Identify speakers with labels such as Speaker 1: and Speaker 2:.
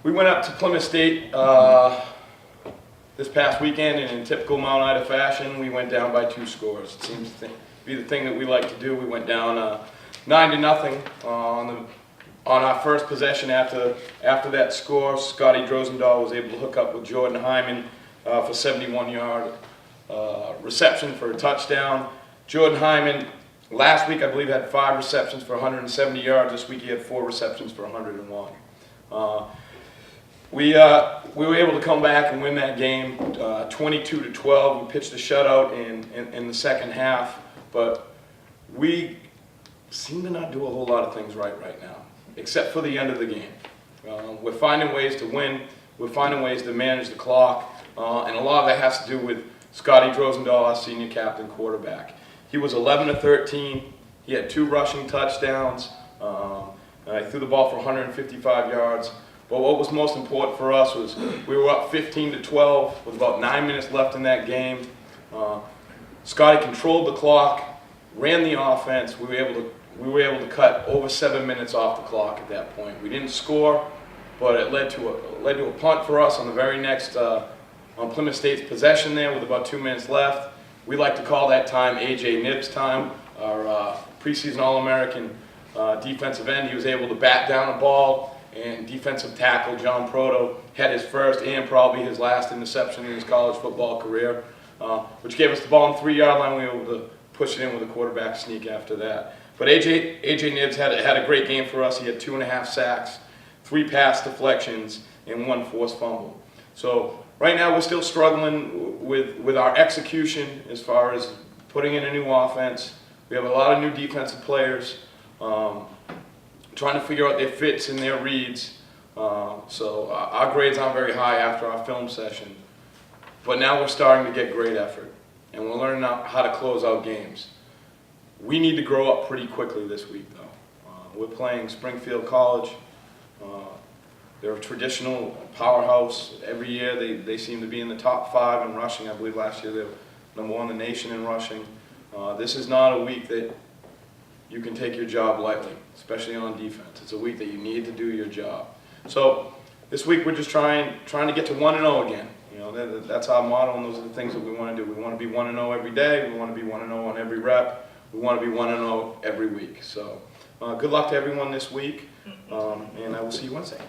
Speaker 1: We went up to Plymouth State this past weekend, and in typical Mount Ida fashion, we went down by 2 scores. It seems to be the thing that we like to do. We went down 9-0 on our first possession. After that score, Scotty Drozendahl was able to hook up with Jordan Hyman for 71-yard reception for a touchdown. Jordan Hyman last week, I believe, had 5 receptions for 170 yards. This week he had 4 receptions for 101. We were able to come back and win that game 22-12. We pitched a shutout in the second half, but we seem to not do a whole lot of things right now, except for the end of the game. We're finding ways to win. We're finding ways to manage the clock, and a lot of that has to do with Scotty Drozendahl, our senior captain quarterback. He was 11-13. He had 2 rushing touchdowns. I threw the ball for 155 yards. But what was most important for us was we were up 15-12 with about 9 minutes left in that game. Scotty controlled the clock, ran the offense. We were able to cut over 7 minutes off the clock at that point. We didn't score, but it led to a punt for us on the very next on Plymouth State's possession there with about 2 minutes left. We like to call that time A.J. Nibbs' time, our preseason All-American defensive end. He was able to bat down a ball, and defensive tackle John Proto had his first and probably his last interception in his college football career, which gave us the ball on the 3-yard line. We were able to push it in with a quarterback sneak after that. But A.J. Nibbs had a great game for us. He had 2.5 sacks, 3 pass deflections, and 1 forced fumble. So right now we're still struggling with our execution as far as putting in a new offense. We have a lot of new defensive players. Trying to figure out their fits and their reads. So our grades aren't very high after our film session. But now we're starting to get great effort, and we're learning how to close out games. We need to grow up pretty quickly this week, though. We're playing Springfield College. They're a traditional powerhouse. Every year they seem to be in the top 5 in rushing. I believe last year they were #1 in the nation in rushing. This is not a week that you can take your job lightly, especially on defense. It's a week that you need to do your job. So this week we're just trying to get to 1-0 again. You know, that's our motto, and those are the things that we want to do. We want to be 1-0 every day. We want to be 1-0 on every rep. We want to be 1-0 every week. So good luck to everyone this week, and I will see you Wednesday.